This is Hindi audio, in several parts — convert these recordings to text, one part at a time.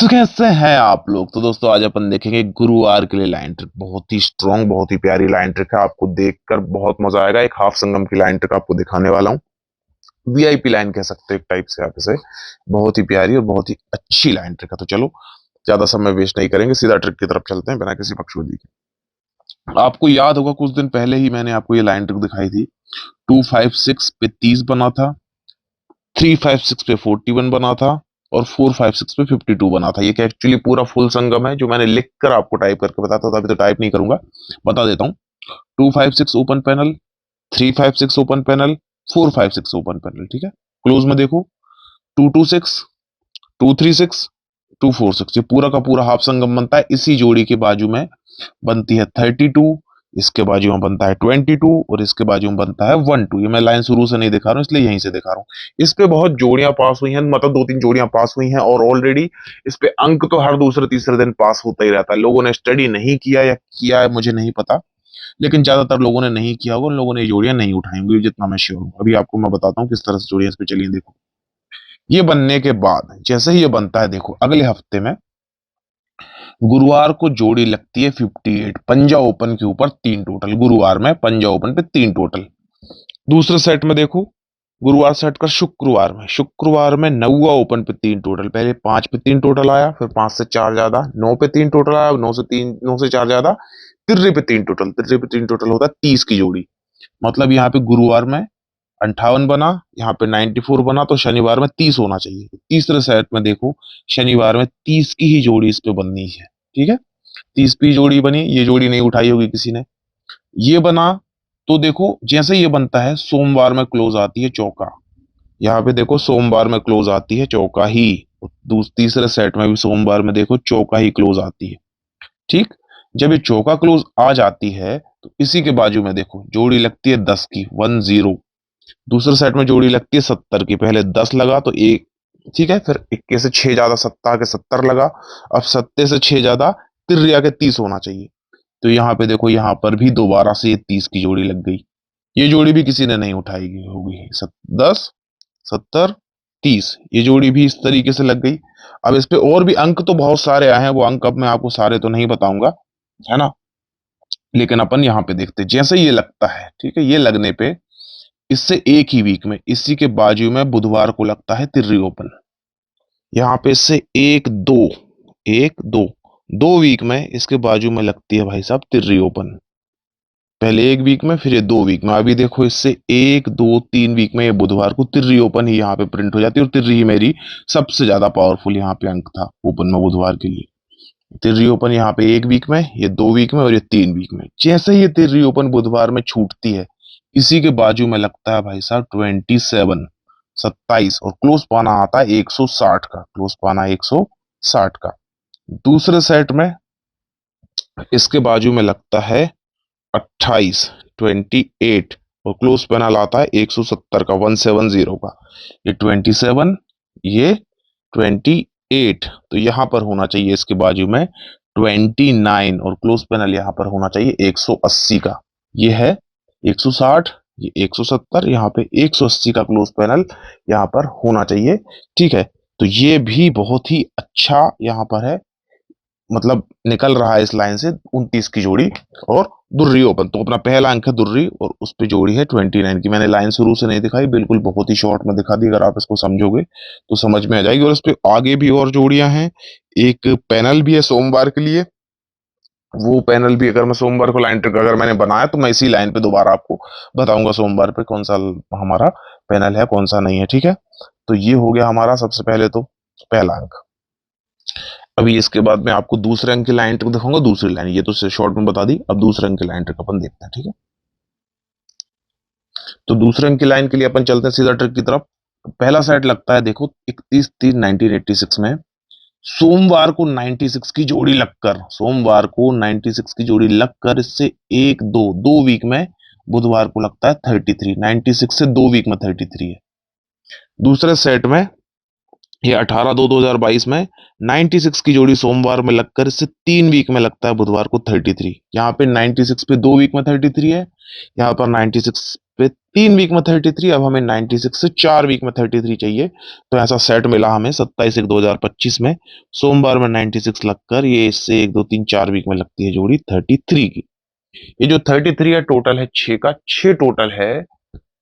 तो कैसे हैं आप लोग। तो दोस्तों आज अपन देखेंगे गुरुवार के लिए लाइन ट्रिक। बहुत ही स्ट्रांग, बहुत ही प्यारी लाइन ट्रिक है। आपको देखकर बहुत मजा आएगा। एक हाफ संगम की लाइन ट्रिक आपको दिखाने वाला हूँ। वीआईपी लाइन कह सकते हैं एक टाइप से आप इसे। बहुत ही प्यारी और बहुत ही अच्छी लाइन ट्रिक है। तो चलो ज्यादा समय वेस्ट नहीं करेंगे, सीधा ट्रिक की तरफ चलते हैं बिना किसी बकचोदी के। आपको याद होगा कुछ दिन पहले ही मैंने आपको ये लाइन ट्रिक दिखाई थी। 256 पे 30 बना था, 356 पे 41 बना था और 456 पे 52 बना था। ये क्या एक्चुअली पूरा फुल संगम है जो मैंने लिख कर आपको टाइप करके बताता था। अभी तो टाइप नहीं करूंगा, बता देता हूँ। 256 open panel, 356 open panel, 456 open panel. ठीक है, क्लोज में देखो 226, 236, 246। ये पूरा का पूरा हाफ संगम बनता है। इसी जोड़ी के बाजू में बनती है 32, इसके बाजू में बनता है 22 और इसके बाजू में बनता है 12। ये मैं लाइन शुरू से नहीं दिखा रहा हूँ, इसलिए यहीं से दिखा रहा हूँ। इस पे बहुत जोड़ियां पास हुई हैं, मतलब 2-3 जोड़ियां पास हुई हैं और ऑलरेडी इस पे अंक तो हर दूसरे तीसरे दिन पास होता ही रहता है। लोगों ने स्टडी नहीं किया या किया है मुझे नहीं पता, लेकिन ज्यादातर लोगों ने नहीं किया होगा। उन लोगों ने ये जोड़ियां नहीं उठाई होंगी, जितना मैं श्योर हूँ। अभी आपको मैं बताता हूँ किस तरह से जोड़ियां इस पे चलिए। देखो ये बनने के बाद जैसे ही ये बनता है, देखो अगले हफ्ते में गुरुवार को जोड़ी लगती है 58, पंजा ओपन के ऊपर 3 टोटल। गुरुवार में पंजा ओपन पे 3 टोटल। दूसरे सेट में देखो, गुरुवार सेट का शुक्रवार में नौवा ओपन पे 3 टोटल। पहले 5 पे 3 टोटल आया, फिर 5 से 4 ज्यादा 9 पे 3 टोटल आया, 9 से 4 ज्यादा तिर्रे पे 3 टोटल। तिर्रे पे 3 टोटल होता है 30 की जोड़ी। मतलब यहाँ पे गुरुवार में 58 बना, यहाँ पे 94 बना, तो शनिवार में 30 होना चाहिए। तीसरे सेट में देखो, शनिवार में 30 की ही जोड़ी इस पे बननी है। ठीक है, 30 की जोड़ी बनी। ये जोड़ी नहीं उठाई होगी किसी ने। ये बना तो देखो जैसे ये बनता है, सोमवार में क्लोज आती है चौका। यहाँ पे देखो सोमवार में क्लोज आती है चौका ही। तीसरे सेट में भी सोमवार में देखो चौका ही क्लोज आती है। ठीक, जब ये चौका क्लोज आ जाती है तो इसी के बाजू में देखो जोड़ी लगती है 10 की, 10। दूसरे सेट में जोड़ी लगती है 70 की। पहले 10 लगा तो एक, ठीक है, फिर 21 से 6 ज्यादा सत्ता के 70 लगा। अब 70 से 6 ज्यादा तिर्रिया के 30 होना चाहिए। तो यहाँ पे देखो, यहाँ पर भी दोबारा से ये 30 की जोड़ी लग गई। ये जोड़ी भी किसी ने नहीं उठाई होगी। 10, 70, 30, ये जोड़ी भी इस तरीके से लग गई। अब इस पे और भी अंक तो बहुत सारे आए हैं, वो अंक अब मैं आपको सारे तो नहीं बताऊंगा, है ना। लेकिन अपन यहाँ पे देखते जैसे ये लगता है, ठीक है, ये लगने पे इससे एक ही वीक में इसी के बाजू में बुधवार को लगता है तिर्री ओपन। यहाँ पे इससे दो वीक में इसके बाजू में लगती है भाई साहब तिर्री ओपन। पहले एक वीक में, फिर ये 2 वीक में। अभी देखो इससे 1, 2, 3 वीक में ये बुधवार को तिर्री ओपन ही यहाँ पे प्रिंट हो जाती है। और तिर्री ही मेरी सबसे ज्यादा पावरफुल यहाँ पे अंक था ओपन में बुधवार के लिए। तिर्री ओपन यहाँ पे 1 वीक में, ये 2 वीक में और ये 3 वीक में। जैसे ही ये तिर्री ओपन बुधवार में छूटती है, इसी के बाजू में लगता है भाई साहब 27, और क्लोज पाना आता है 160 का। क्लोज पाना 160 का। दूसरे सेट में इसके बाजू में लगता है 28, और क्लोज पैनल आता है 170 का, 170 का। ये 27, ये 28, तो यहां पर होना चाहिए इसके बाजू में 29, और क्लोज पैनल यहां पर होना चाहिए 180 का। ये है 160, ये 170, यहाँ पे 180 का क्लोज पैनल यहाँ पर होना चाहिए। ठीक है, तो ये भी बहुत ही अच्छा यहाँ पर है, मतलब निकल रहा है इस लाइन से 29 की जोड़ी और दुर्री ओपन। तो अपना पहला अंक है दुर्री और उस पे जोड़ी है 29 की। मैंने लाइन शुरू से नहीं दिखाई, बिल्कुल बहुत ही शॉर्ट में दिखा दी। अगर आप इसको समझोगे तो समझ में आ जाएगी। और इस पे आगे भी और जोड़ियां हैं। एक पैनल भी है सोमवार के लिए। वो पैनल भी अगर मैं सोमवार को लाइन ट्रिक अगर मैंने बनाया तो मैं इसी लाइन पे दोबारा आपको बताऊंगा सोमवार पे कौन सा हमारा पैनल है, कौन सा नहीं है। ठीक है, तो ये हो गया हमारा सबसे पहले तो पहला अंक। अभी इसके बाद मैं आपको दूसरे अंक की लाइन ट्रिक दिखाऊंगा। दूसरी लाइन ये तो शॉर्ट में बता दी, अब दूसरे अंक की लाइन ट्रिक अपन देखते हैं। ठीक है, तो दूसरे अंक की लाइन के लिए अपन चलते हैं सीधा ट्रिक की तरफ। पहला सेट लगता है देखो 31/3/1986 में। सोमवार को 96 की जोड़ी लगकर इससे 1, 2 वीक में बुधवार को लगता है 33। 96 से 2 वीक में 33 है। दूसरे सेट में ये 18/2/2022 में 96 की जोड़ी सोमवार में लगकर इससे 3 वीक में लगता है बुधवार को 33। यहाँ पे 96 पे 2 वीक में 33 है, यहाँ पर 96 पे 3 वीक में 33, अब हमें 96 से 4 वीक में 33 चाहिए। तो ऐसा सेट मिला हमें 27/1/2025 में। सोमवार में 96 लगकर ये इससे 1 2 3 4 वीक में लगती है जोड़ी 33 की। ये जो 33 है टोटल है 6 का, 6 टोटल है।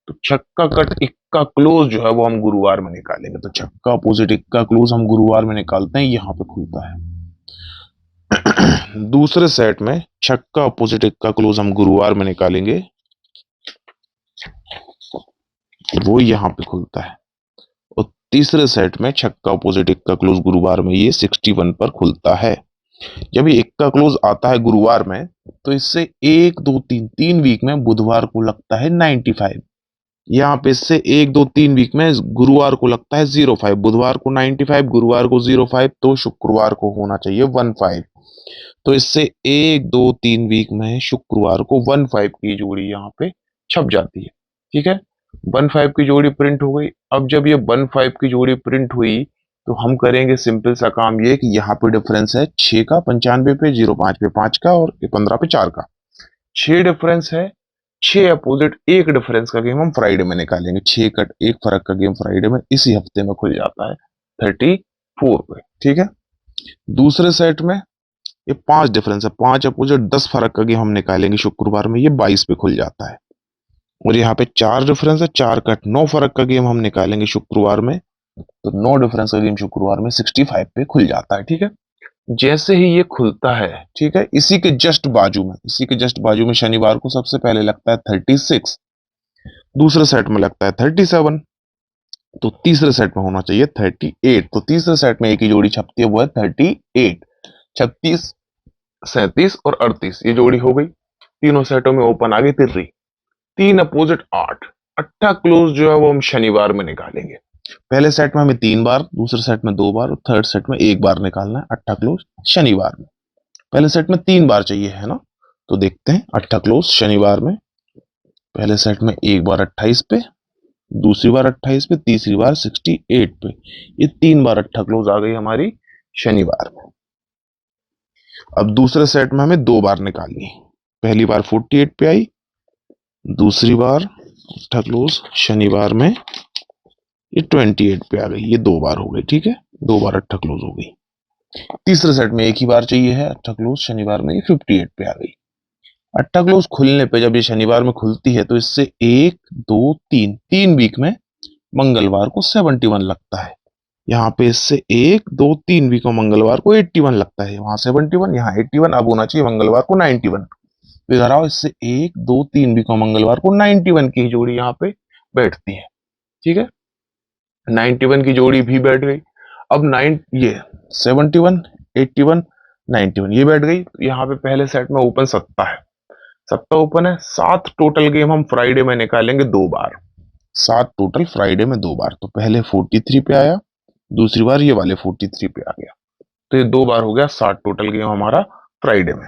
तो छक्का कट इक्का क्लोज जो है वो हम गुरुवार में निकालेंगे। तो छक्का अपोजिट इक्का क्लोज हम गुरुवार में निकालते हैं, यहां पे खुलता है। दूसरे सेट में छक्का अपोजिट इक्का क्लोज हम गुरुवार में निकालेंगे, वो यहां पे खुलता है। और तीसरे सेट में छक्का अपोजिट इक्का क्लोज गुरुवार में ये 61 पर खुलता है। जब ये इक्का क्लोज आता है गुरुवार में, तो इससे 1 2 3 3 वीक में बुधवार को लगता है 95। यहाँ पे इससे 1 2 3 वीक में गुरुवार को लगता है 05। बुधवार को 95, गुरुवार को 05, तो शुक्रवार को होना चाहिए 15। तो इससे 1 2 3 वीक में शुक्रवार को 15 की जोड़ी यहाँ पे छप जाती है। ठीक है, 15 की जोड़ी प्रिंट हो गई। अब जब ये 15 की जोड़ी प्रिंट हुई, तो हम करेंगे सिंपल सा काम ये कि यहाँ पे डिफरेंस है 6 का 95 पे, 05 पे 5 का और 15 पे 4 का। 6 डिफरेंस है, 6 अपोजिट, एक डिफरेंस का गेम हम फ्राइडे में निकालेंगे। 6 कट एक फर्क का गेम फ्राइडे में इसी हफ्ते में खुल जाता है 34 पे। ठीक है, दूसरे सेट में ये 5 डिफरेंस है, 5 अपोजिट 10 फर्क का गेम हम निकालेंगे शुक्रवार में, ये 22 पे खुल जाता है। और यहाँ पे 4 डिफरेंस है, 4 कट 9 फर्क का गेम हम निकालेंगे शुक्रवार में, तो 9 डिफरेंस का गेम शुक्रवार में 65 पे खुल जाता है। ठीक है, जैसे ही ये खुलता है, ठीक है, इसी के जस्ट बाजू में शनिवार को सबसे पहले लगता है 36, दूसरे सेट में लगता है 37, तो तीसरे सेट में होना चाहिए 38। तो तीसरे सेट में एक ही जोड़ी छपती है, वो है 38। 36, 37 और 38 ये जोड़ी हो गई। तीनों सेटों में ओपन आ गई तिर्री। 3 अपोजिट 8, अट्ठा क्लोज जो है वो हम शनिवार में निकालेंगे। पहले सेट में हमें 3 बार, दूसरे सेट में 2 बार और थर्ड सेट में 1 बार निकालना है अट्ठा क्लोज शनिवार में। पहले सेट में 3 बार चाहिए है ना, तो देखते हैं अट्ठा क्लोज शनिवार में। पहले सेट में एक बार 28 पे, दूसरी बार 28 पे, तीसरी बार 68 पे, ये 3 बार अट्ठा क्लोज आ गई हमारी शनिवार में। अब दूसरे सेट में हमें 2 बार निकालनी है। पहली बार 48 पे आई, दूसरी बार अट्ठा क्लोज शनिवार में ये 28 पे आ गई, ये 2 बार हो गई। ठीक है, 2 बार अट्ठा क्लोज हो गई। तीसरे सेट में एक ही बार चाहिए है अट्ठा क्लोज शनिवार में, ये 58 पे आ गई। अट्ठा क्लोज खुलने पे जब ये शनिवार में खुलती है, तो इससे 1 2 3 3 वीक में मंगलवार को 71 लगता है। यहाँ पे इससे 1 2 3 वीक में मंगलवार को 81 लगता है, वहां 71 यहाँ 81, अब होना चाहिए मंगलवार को 91। तो इधर आओ, इससे 1 2 3 वीक में मंगलवार को 91 की जोड़ी यहाँ पे बैठती है। ठीक है, 91 की जोड़ी भी बैठ गई। अब 9 ये 71 81 91 ये बैठ गई। यहाँ पे पहले सेट में ओपन सत्ता है, सत्ता ओपन है। 7 टोटल गेम हम फ्राइडे में निकालेंगे 2 बार, 7 टोटल फ्राइडे में 2 बार। तो पहले 43 पे आया, दूसरी बार ये वाले 43 पे आ गया, तो ये 2 बार हो गया 7 टोटल गेम हमारा फ्राइडे में।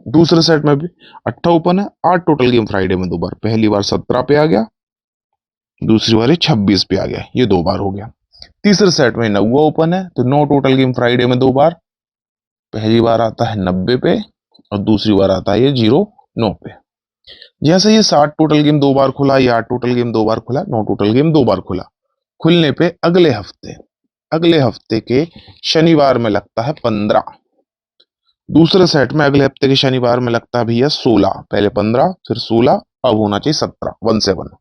दूसरे सेट में भी अट्ठा ओपन है, 8 टोटल गेम फ्राइडे में 2 बार। पहली बार 17 पे आ गया, दूसरी बार 26 पे आ गया, ये 2 बार हो गया। तीसरे सेट में 9 ओपन है, तो 9 टोटल गेम फ्राइडे में 2 बार। पहली बार आता है 90 पे और दूसरी बार आता है ये 09 पे। जैसे ये 7 टोटल गेम 2 बार खुला, ये 8 टोटल गेम 2 बार खुला, 9 टोटल गेम 2 बार खुला। खुलने पे अगले हफ्ते के शनिवार में लगता है 15। दूसरे सेट में अगले हफ्ते के शनिवार में लगता है भैया 16, पहले 15 फिर 16, अब होना चाहिए 17 17।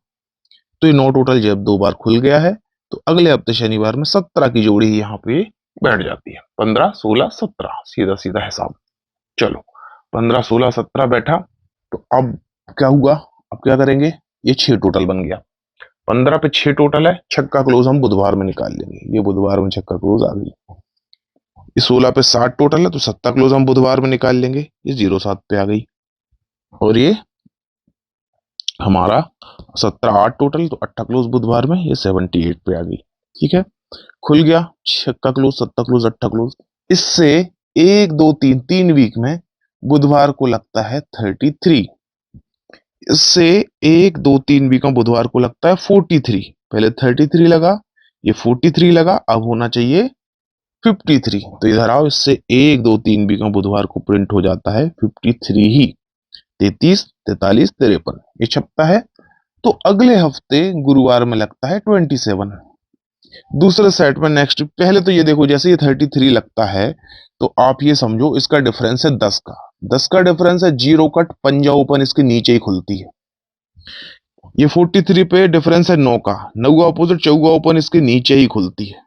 तो ये 9 टोटल जब 2 बार खुल गया है, तो अगले हफ्ते शनिवार में 17 की जोड़ी ही यहाँ पे बैठ जाती है। 15 16 17 सीधा सीधा हिसाब। चलो 15 16 17 बैठा, तो अब क्या हुआ, अब क्या करेंगे, ये 6 टोटल बन गया। 15 पे 6 टोटल है, छक्का क्लोज हम बुधवार में निकाल लेंगे, ये बुधवार में छक्का क्लोज आ गई। ये 16 पे 7 टोटल है, तो सत्ता क्लोज हम बुधवार में निकाल लेंगे, ये 07 पे आ गई। और ये हमारा 17 8 टोटल, तो अट्ठा क्लोज बुधवार में ये 78 पे आ गई। ठीक है, खुल गया छक्का क्लोज सत्ता क्लोज अट्ठा क्लोज। इससे 1 2 3 3 वीक में बुधवार को लगता है 33। इससे 1 2 3 वीक में बुधवार को लगता है 43। पहले 33 लगा, ये 43 लगा, अब होना चाहिए 53। तो इधर आओ, इससे 1 2 3 वीक में बुधवार को प्रिंट हो जाता है 53 ही। 33 43 53 ये छपता है। तो अगले हफ्ते गुरुवार में लगता है 27। दूसरे सेट में नेक्स्ट, पहले तो ये देखो जैसे ये 33 लगता है, तो आप ये समझो इसका डिफरेंस है 10 का। 10 का डिफरेंस है, जीरो कट पंजा ओपन इसके नीचे ही खुलती है। ये 43 पे डिफरेंस है 9 का, 9 का अपोजिट चौगा ओपन इसके नीचे ही खुलती है।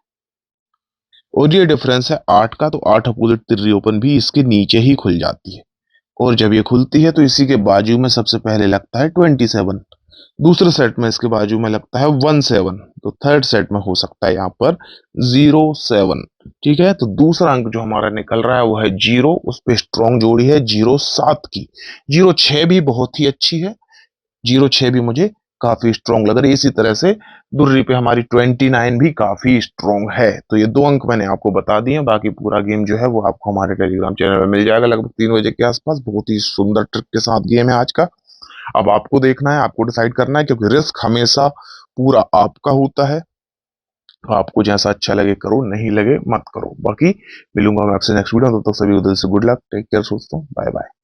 और ये डिफरेंस है 8 का, तो 8 अपोजिट तिर्री ओपन भी इसके नीचे ही खुल जाती है। और जब ये खुलती है तो इसी के बाजू में सबसे पहले लगता है 27। दूसरे सेट में इसके बाजू में लगता है 17। तो थर्ड सेट में हो सकता है यहाँ पर 07। ठीक है, तो दूसरा अंक जो हमारा निकल रहा है वो है 0, उस पर स्ट्रॉन्ग जोड़ी है 07 की। 06 भी बहुत ही अच्छी है, 06 भी मुझे काफी स्ट्रॉन्ग लग रही है। इसी तरह से दुर्री पे हमारी 29 भी काफी स्ट्रॉन्ग है। तो ये दो अंक मैंने आपको बता दिए, बाकी पूरा गेम जो है वो आपको हमारे टेलीग्राम चैनल में मिल जाएगा लगभग 3 बजे के आसपास। बहुत ही सुंदर ट्रिक के साथ गेम है आज का। अब आपको देखना है, आपको डिसाइड करना है, क्योंकि रिस्क हमेशा पूरा आपका होता है। आपको जैसा अच्छा लगे करो, नहीं लगे मत करो। बाकी मिलूंगा मैं आपसे नेक्स्ट वीडियो, तब तक सभी को दिल से गुड लक, टेक केयर दोस्तों, बाय बाय।